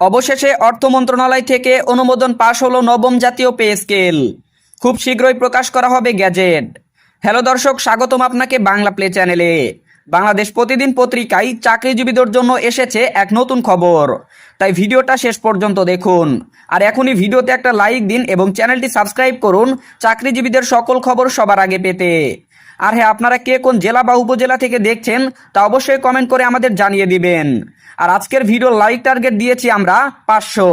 অবশেষে অর্থ মন্ত্রণালয় থেকে অনুমোদন পাশ হলো নবম জাতীয় পে স্কেল। খুব শীঘ্রই প্রকাশ করা হবে গ্যাজেট। হ্যালো দর্শক, স্বাগতম আপনাকে বাংলা প্লে চ্যানেলে। বাংলাদেশ প্রতিদিন পত্রিকায় চাকরিজীবীদের জন্য এসেছে এক নতুন খবর, তাই ভিডিওটা শেষ পর্যন্ত দেখুন। আর এখনই ভিডিওতে একটা লাইক দিন এবং চ্যানেলটি সাবস্ক্রাইব করুন চাকরিজীবীদের সকল খবর সবার আগে পেতে। আর হ্যাঁ, আপনারা কে কোন জেলা বা উপজেলা থেকে দেখছেন তা অবশ্যই কমেন্ট করে আমাদের জানিয়ে দিবেন। আর আজকের ভিডিও লাইক টার্গেট দিয়েছি আমরা 500,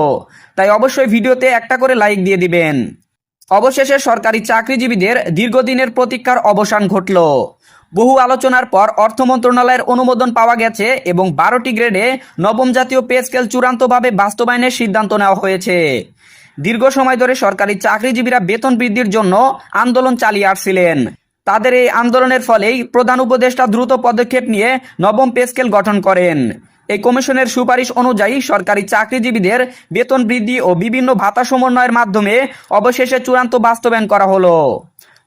তাই অবশ্যই ভিডিওতে একটা করে লাইক দিয়ে দিবেন। অবশেষে সরকারি চাকরিজীবীদের দীর্ঘদিনের প্রতীক্ষার অবসান ঘটল। বহু আলোচনার পর অর্থ মন্ত্রণালয়ের অনুমোদন পাওয়া গেছে এবং 12টি গ্রেডে নবম জাতীয় পে স্কেল চূড়ান্তভাবে বাস্তবায়নের সিদ্ধান্ত নেওয়া হয়েছে। দীর্ঘ সময় ধরে সরকারি চাকরিজীবীরা বেতন বৃদ্ধির জন্য আন্দোলন চালিয়ে আসছিলেন। তাদের এই আন্দোলনের ফলেই প্রধান উপদেষ্টা দ্রুত পদক্ষেপ নিয়ে নবম পে স্কেল গঠন করেন। এই কমিশনের সুপারিশ অনুযায়ী সরকারি চাকরিজীবীদের বেতন বৃদ্ধি ও বিভিন্ন ভাতা সমন্বয়ের মাধ্যমে অবশেষে চূড়ান্ত বাস্তবায়ন করা হলো।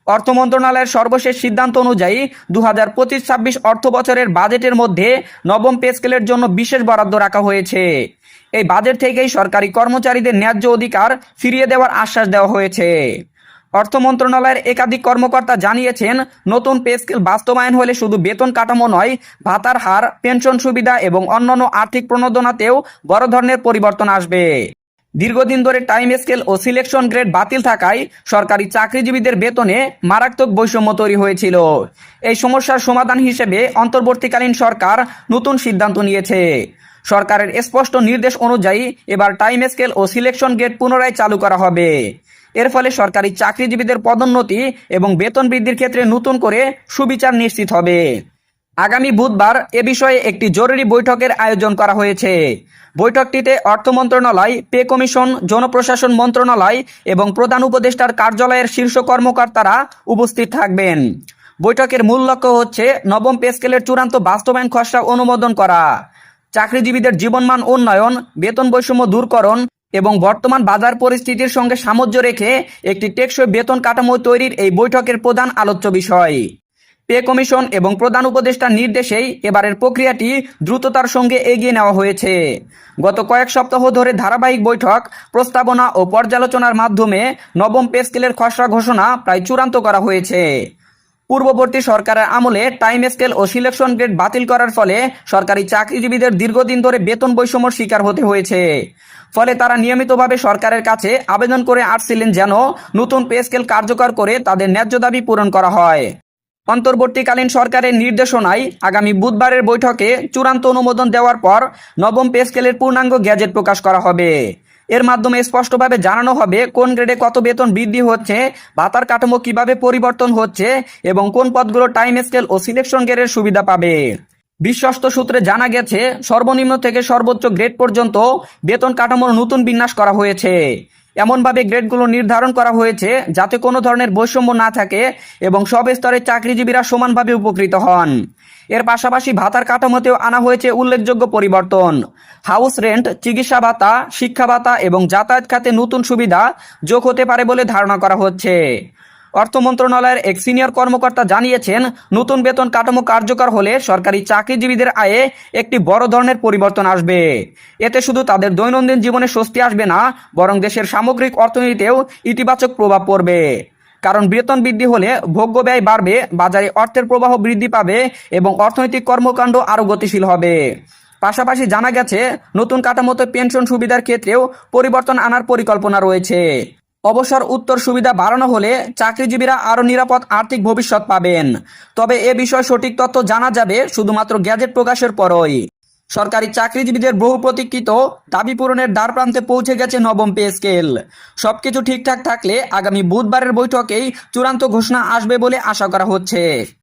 অর্থ মন্ত্রণালয়ের সর্বশেষ সিদ্ধান্ত অনুযায়ী 2025-26 অর্থ বছরের বাজেটের মধ্যে নবম পে স্কেলের জন্য বিশেষ বরাদ্দ রাখা হয়েছে। এই বাজেট থেকেই সরকারি কর্মচারীদের ন্যায্য অধিকার ফিরিয়ে দেওয়ার আশ্বাস দেওয়া হয়েছে। অর্থ মন্ত্রণালয়ের একাধিক কর্মকর্তা জানিয়েছেন, নতুন পে স্কেল বাস্তবায়ন হলে শুধু বেতন কাঠামো নয়, ভাতার হার, পেনশন সুবিধা এবং অন্যান্য আর্থিক প্রণোদনাতেও বড় ধরনের পরিবর্তন আসবে। দীর্ঘদিন ধরে টাইম স্কেল ও সিলেকশন গ্রেড বাতিল থাকায় সরকারি চাকরিজীবীদের বেতনে মারাত্মক বৈষম্য তৈরি হয়েছিল। এই সমস্যার সমাধান হিসেবে অন্তর্বর্তীকালীন সরকার নতুন সিদ্ধান্ত নিয়েছে। সরকারের স্পষ্ট নির্দেশ অনুযায়ী এবার টাইম স্কেল ও সিলেকশন গ্রেড পুনরায় চালু করা হবে। এর ফলে সরকারি চাকরিজীবীদের পদোন্নতি এবং বেতন বৃদ্ধির ক্ষেত্রে নতুন করে সুবিচার নিশ্চিত হবে। আগামী বুধবার এ বিষয়ে একটি জরুরি বৈঠকের আয়োজন করা হয়েছে। বৈঠকটিতে অর্থ মন্ত্রণালয়, পে কমিশন, জনপ্রশাসন মন্ত্রণালয় এবং প্রধান উপদেষ্টার কার্যালয়ের শীর্ষ কর্মকর্তারা উপস্থিত থাকবেন। বৈঠকের মূল লক্ষ্য হচ্ছে নবম পে স্কেলের চূড়ান্ত বাস্তবায়ন খসড়া অনুমোদন করা, চাকরিজীবীদের জীবনমান উন্নয়ন, বেতন বৈষম্য দূরকরণ এবং বর্তমান বাজার পরিস্থিতির সঙ্গে সামঞ্জস্য রেখে একটি টেকসই বেতন কাঠামো তৈরির এই বৈঠকের প্রধান আলোচ্য বিষয়। পে কমিশন এবং প্রধান উপদেষ্টার নির্দেশেই এবারের প্রক্রিয়াটি দ্রুততার সঙ্গে এগিয়ে নেওয়া হয়েছে। গত কয়েক সপ্তাহ ধরে ধারাবাহিক বৈঠক, প্রস্তাবনা ও পর্যালোচনার মাধ্যমে নবম পে স্কেলের খসড়া ঘোষণা প্রায় চূড়ান্ত করা হয়েছে। পূর্ববর্তী সরকারের আমলে টাইম স্কেল ও সিলেকশন গ্রেড বাতিল করার ফলে সরকারি চাকরিজীবীদের দীর্ঘদিন ধরে বেতন বৈষম্যের শিকার হতে হয়েছে। ফলে তারা নিয়মিতভাবে সরকারের কাছে আবেদন করে আসছিলেন যেন নতুন পে স্কেল কার্যকর করে তাদের ন্যায্য দাবি পূরণ করা হয়। অন্তর্বর্তীকালীন সরকারের নির্দেশনায় আগামী বুধবারের বৈঠকে চূড়ান্ত অনুমোদন দেওয়ার পর নবম পে স্কেলের পূর্ণাঙ্গ গ্যাজেট প্রকাশ করা হবে। এর মাধ্যমে স্পষ্টভাবে জানানো হবে কোন গ্রেডে কত বেতন বৃদ্ধি হচ্ছে, ভাতার কাঠামো কিভাবে পরিবর্তন হচ্ছে এবং কোন পদগুলো টাইম স্কেল ও সিলেকশন গ্রেডের সুবিধা পাবে। বিশ্বস্ত সূত্রে জানা গেছে, সর্বনিম্ন থেকে সর্বোচ্চ গ্রেড পর্যন্ত বেতন কাঠামোর নতুন বিন্যাস করা হয়েছে। এমনভাবে গ্রেডগুলো নির্ধারণ করা হয়েছে যাতে কোনো ধরনের বৈষম্য না থাকে এবং সব স্তরের চাকরিজীবীরা সমানভাবে উপকৃত হন। এর পাশাপাশি ভাতার কাঠামোতেও আনা হয়েছে উল্লেখযোগ্য পরিবর্তন। হাউস রেন্ট, চিকিৎসা ভাতা, শিক্ষা ভাতা এবং যাতায়াত খাতে নতুন সুবিধা যোগ হতে পারে বলে ধারণা করা হচ্ছে। অর্থ মন্ত্রণালয়ের এক সিনিয়র কর্মকর্তা জানিয়েছেন, নতুন বেতন কাঠামো কার্যকর হলে সরকারি চাকরিজীবীদের আয়ে একটি বড় ধরনের পরিবর্তন আসবে। এতে শুধু তাদের দৈনন্দিন জীবনে স্বস্তি আসবে না, বরং দেশের সামগ্রিক অর্থনীতিতেও ইতিবাচক প্রভাব পড়বে। কারণ বেতন বৃদ্ধি হলে ভোগ্য ব্যয় বাড়বে, বাজারে অর্থের প্রবাহ বৃদ্ধি পাবে এবং অর্থনৈতিক কর্মকাণ্ড আরও গতিশীল হবে। পাশাপাশি জানা গেছে, নতুন কাঠামোতে পেনশন সুবিধার ক্ষেত্রেও পরিবর্তন আনার পরিকল্পনা রয়েছে। অবসর উত্তর সুবিধা বাড়ানো হলে চাকরিজীবীরা আরও নিরাপদ আর্থিক ভবিষ্যৎ পাবেন। তবে এ বিষয়ে সঠিক তথ্য জানা যাবে শুধুমাত্র গ্যাজেট প্রকাশের পরই। সরকারি চাকরিজীবীদের বহু প্রতীক্ষিত দাবি পূরণের দ্বারপ্রান্তে পৌঁছে গেছে নবম পে স্কেল। সবকিছু ঠিকঠাক থাকলে আগামী বুধবারের বৈঠকেই চূড়ান্ত ঘোষণা আসবে বলে আশা করা হচ্ছে।